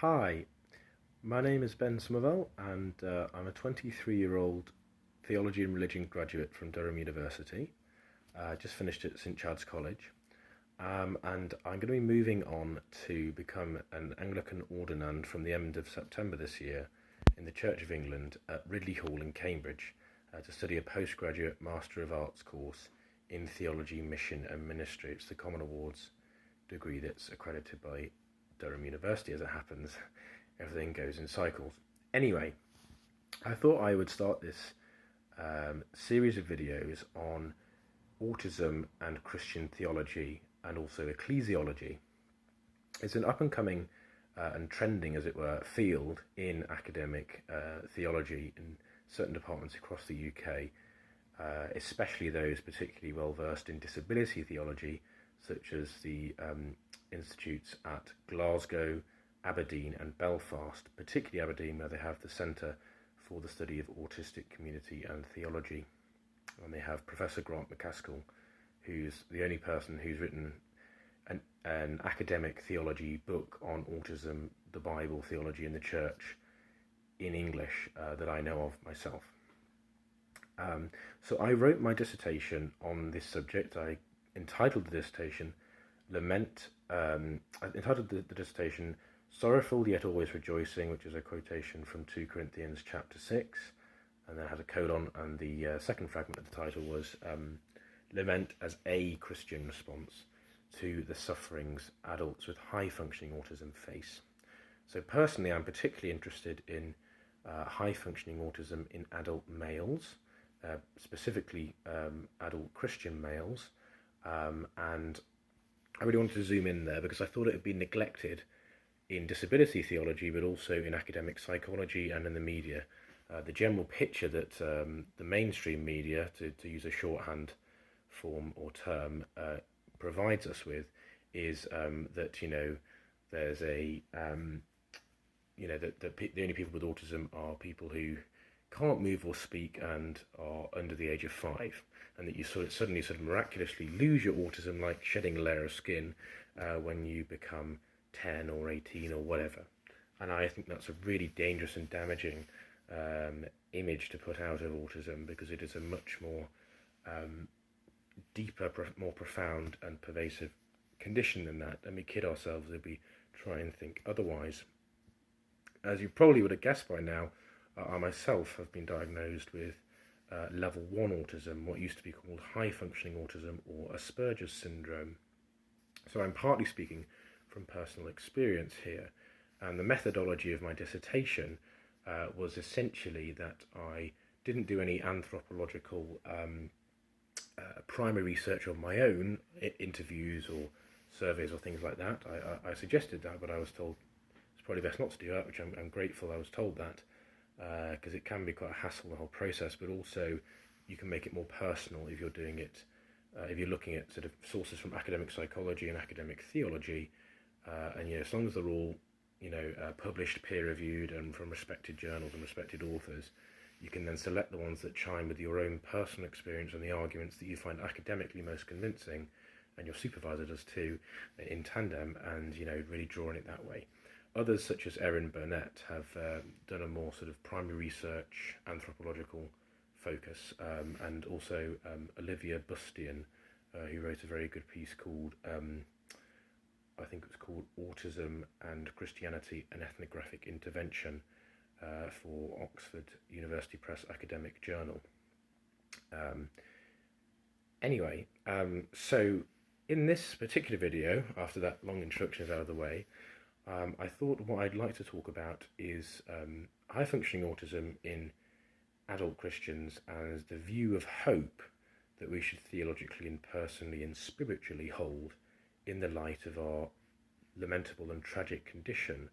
Hi, my name is Ben Somerville, and I'm a 23-year-old theology and religion graduate from Durham University. I just finished at St Chad's College, and I'm going to be moving on to become an Anglican ordinand from the end of September this year in the Church of England at Ridley Hall in Cambridge to study a postgraduate Master of Arts course in Theology, Mission and Ministry. It's the Common Awards degree that's accredited by Durham University, as it happens. Everything goes in cycles. Anyway, I thought I would start this series of videos on autism and Christian theology and also ecclesiology. It's an up-and-coming and trending, as it were, field in academic theology in certain departments across the UK, especially those particularly well-versed in disability theology, such as the institutes at Glasgow, Aberdeen and Belfast, particularly Aberdeen, where they have the Centre for the Study of Autistic Community and Theology. And they have Professor Grant McCaskill, who's the only person who's written an academic theology book on autism, the Bible, theology and the church in English that I know of myself. So I wrote my dissertation on this subject. I entitled the dissertation the dissertation Sorrowful Yet Always Rejoicing, which is a quotation from 2 Corinthians chapter 6, and then I had a colon, and the second fragment of the title was Lament as a Christian Response to the Sufferings Adults with High-Functioning Autism Face. So personally, I'm particularly interested in high-functioning autism in adult males, specifically adult Christian males, and I really wanted to zoom in there because I thought it had been neglected in disability theology, but also in academic psychology and in the media. The general picture that the mainstream media, to use a shorthand form or term, provides us with is that there's a that the only people with autism are people who can't move or speak and are under the age of 5, and that you suddenly miraculously lose your autism like shedding a layer of skin when you become 10 or 18 or whatever. And I think that's a really dangerous and damaging image to put out of autism, because it is a much more deeper, more profound and pervasive condition than that. And we kid ourselves if we try and think otherwise. As you probably would have guessed by now, I myself have been diagnosed with level 1 autism, what used to be called high-functioning autism or Asperger's syndrome. So I'm partly speaking from personal experience here, and the methodology of my dissertation was essentially that I didn't do any anthropological primary research on my own, interviews or surveys or things like that. I suggested that, but I was told it's probably best not to do that, which I'm grateful I was told that, because it can be quite a hassle, the whole process, but also you can make it more personal if you're doing it, if you're looking at sort of sources from academic psychology and academic theology, and as long as they're all published, peer-reviewed and from respected journals and respected authors, you can then select the ones that chime with your own personal experience and the arguments that you find academically most convincing, and your supervisor does too, in tandem, and really draw on it that way. Others, such as Erin Burnett, have done a more sort of primary research, anthropological focus, and also Olivia Bustian, who wrote a very good piece called, I think it was called Autism and Christianity, an Ethnographic Intervention, for Oxford University Press Academic Journal. So in this particular video, after that long introduction is out of the way, I thought what I'd like to talk about is high-functioning autism in adult Christians as the view of hope that we should theologically and personally and spiritually hold in the light of our lamentable and tragic condition.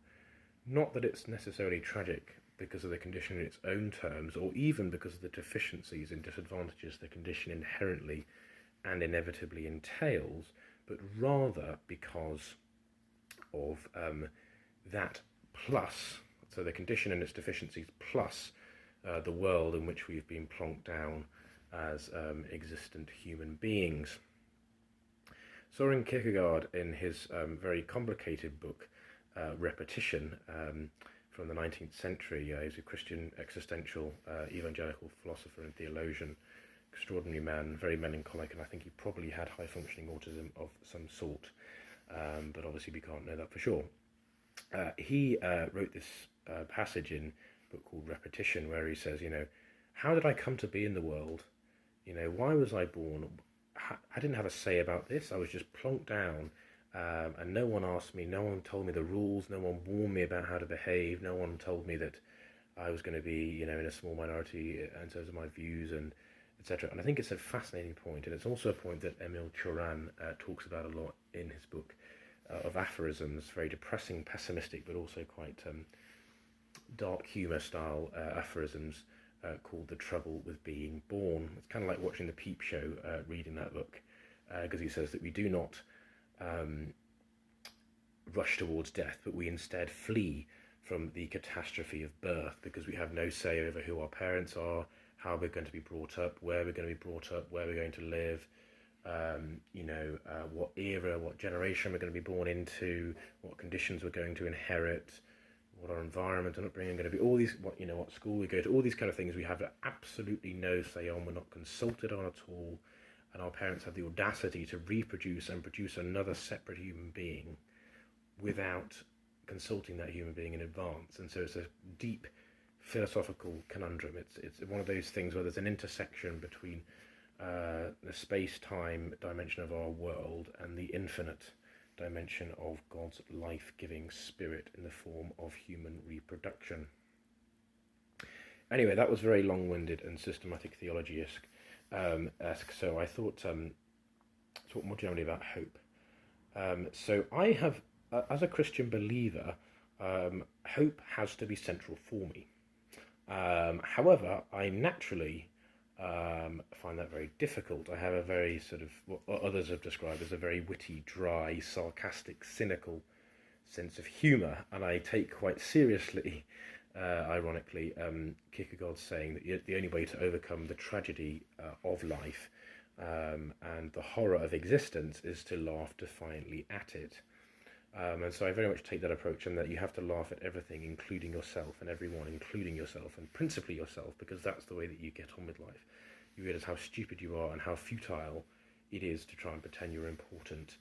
Not that it's necessarily tragic because of the condition in its own terms, or even because of the deficiencies and disadvantages the condition inherently and inevitably entails, but rather because of that plus, so the condition and its deficiencies plus the world in which we've been plonked down as existent human beings. Soren Kierkegaard, in his very complicated book, repetition from the 19th century. He's a Christian existential evangelical philosopher and theologian, extraordinary man, very melancholic, and I think he probably had high-functioning autism of some sort, but obviously we can't know that for sure. He wrote this passage in a book called Repetition, where he says, how did I come to be in the world? Why was I born? I didn't have a say about this. I was just plonked down, and no one asked me, no one told me the rules, no one warned me about how to behave, no one told me that I was going to be, in a small minority in terms of my views and etc. And I think it's a fascinating point, and it's also a point that Emil Cioran talks about a lot in his book of aphorisms, very depressing, pessimistic, but also quite dark humour style aphorisms called The Trouble with Being Born. It's kind of like watching the Peep Show, reading that book, because he says that we do not rush towards death, but we instead flee from the catastrophe of birth, because we have no say over who our parents are, how we're going to be brought up, where we're going to be brought up, where we're going to live, what era, what generation we're going to be born into, what conditions we're going to inherit, what our environment and upbringing are going to be, all these, what school we go to, all these kind of things we have absolutely no say on, we're not consulted on at all, and our parents have the audacity to reproduce and produce another separate human being without consulting that human being in advance. And so it's a deep philosophical conundrum. It's one of those things where there's an intersection between the space-time dimension of our world and the infinite dimension of God's life-giving spirit in the form of human reproduction. Anyway, that was very long-winded and systematic theology-esque. So I thought talk more generally about hope. So I have, as a Christian believer, hope has to be central for me. However, I naturally find that very difficult. I have a very sort of, what others have described as a very witty, dry, sarcastic, cynical sense of humour, and I take quite seriously, ironically, Kierkegaard's saying that the only way to overcome the tragedy of life and the horror of existence is to laugh defiantly at it. And so I very much take that approach, and that you have to laugh at everything, including yourself, and everyone, including yourself, and principally yourself, because that's the way that you get on with life. You realise how stupid you are and how futile it is to try and pretend you're important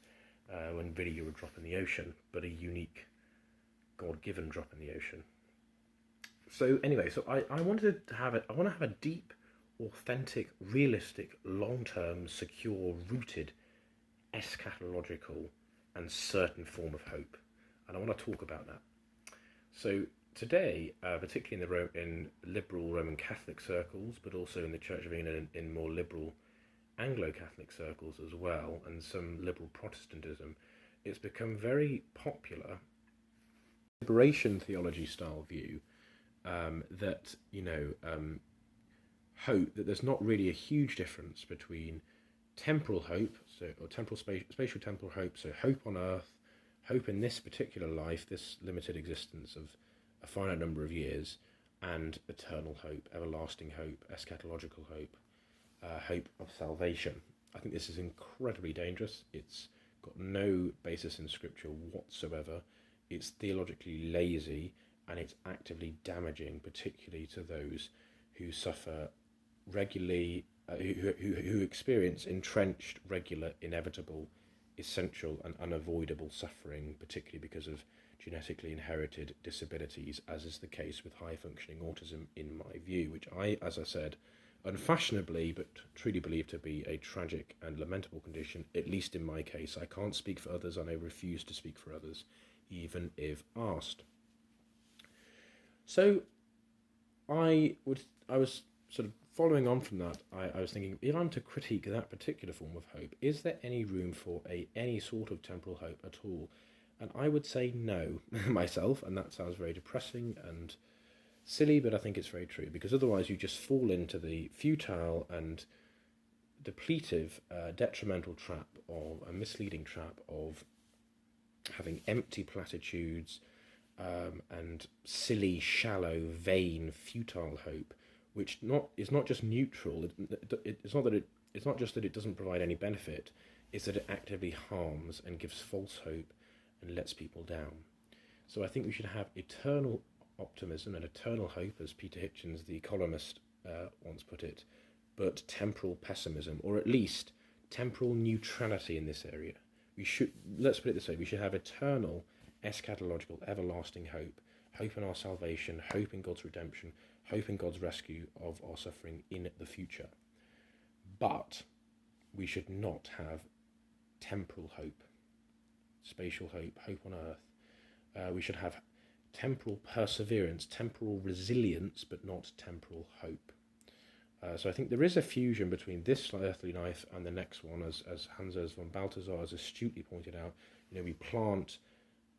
when really you're a drop in the ocean, but a unique, God-given drop in the ocean. So anyway, so I wanted to have I want to have a deep, authentic, realistic, long-term, secure, rooted, eschatological and certain form of hope, and I want to talk about that. So today, particularly in liberal Roman Catholic circles, but also in the Church of England in more liberal Anglo-Catholic circles as well, and some liberal Protestantism, it's become very popular liberation theology style view that hope, that there's not really a huge difference between temporal hope, or spatial temporal hope, so hope on earth, hope in this particular life, this limited existence of a finite number of years, and eternal hope, everlasting hope, eschatological hope, hope of salvation. I think this is incredibly dangerous. It's got no basis in scripture whatsoever. It's theologically lazy, and it's actively damaging, particularly to those who suffer regularly, who experience entrenched, regular, inevitable, essential and unavoidable suffering, particularly because of genetically inherited disabilities, as is the case with high-functioning autism, in my view, which I, as I said, unfashionably but truly believe to be a tragic and lamentable condition, at least in my case. I can't speak for others, and I refuse to speak for others, even if asked. So I was sort of following on from that, I was thinking, if I'm to critique that particular form of hope, is there any room for any sort of temporal hope at all? And I would say no, myself, and that sounds very depressing and silly, but I think it's very true, because otherwise you just fall into the futile and depletive, detrimental trap of a misleading trap of having empty platitudes and silly, shallow, vain, futile hope, which is not just neutral. It's not just that it doesn't provide any benefit. It's that it actively harms and gives false hope and lets people down. So I think we should have eternal optimism and eternal hope, as Peter Hitchens, the columnist, once put it, but temporal pessimism, or at least temporal neutrality in this area. We should, let's put it this way, we should have eternal, eschatological, everlasting hope, hope in our salvation, hope in God's redemption, hope in God's rescue of our suffering in the future. But we should not have temporal hope, spatial hope, hope on earth. We should have temporal perseverance, temporal resilience, but not temporal hope. So I think there is a fusion between this earthly life and the next one, as Hans von Balthasar has astutely pointed out. We plant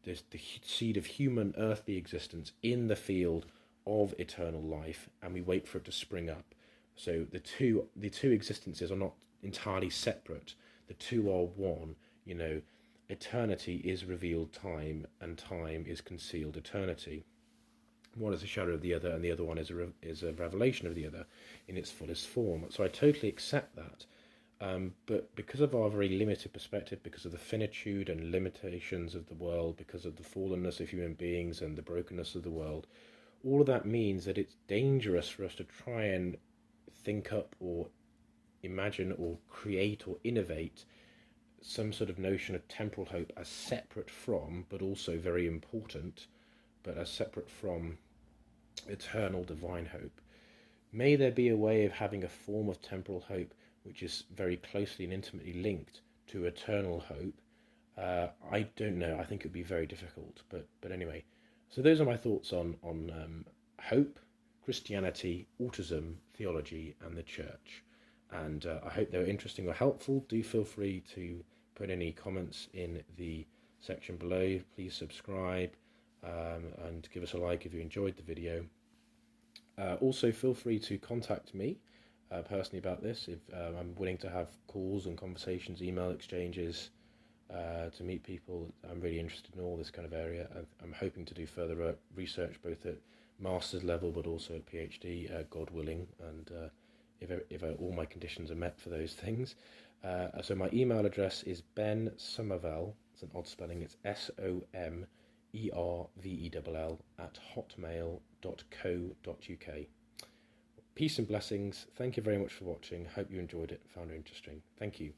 the seed of human earthly existence in the field of eternal life, and we wait for it to spring up. So the two existences are not entirely separate. The two are one. Eternity is revealed time, and time is concealed eternity. One is a shadow of the other, and the other one is a revelation of the other in its fullest form. So I totally accept that. But because of our very limited perspective, because of the finitude and limitations of the world, because of the fallenness of human beings and the brokenness of the world, all of that means that it's dangerous for us to try and think up or imagine or create or innovate some sort of notion of temporal hope as separate from, but also very important, but as separate from eternal divine hope. May there be a way of having a form of temporal hope which is very closely and intimately linked to eternal hope. I don't know. I think it would be very difficult. But anyway, so those are my thoughts on hope, Christianity, autism, theology, and the church. And I hope they were interesting or helpful. Do feel free to put any comments in the section below. Please subscribe. And give us a like if you enjoyed the video. Also, feel free to contact me personally about this. If I'm willing to have calls and conversations, email exchanges, to meet people. I'm really interested in all this kind of area. I'm hoping to do further research both at master's level but also at PhD, God willing, and if all my conditions are met for those things. So my email address is Ben Somervell. It's an odd spelling. It's SOMERVELL @hotmail.co.uk. Peace and blessings. Thank you very much for watching. Hope you enjoyed it, found it interesting. Thank you.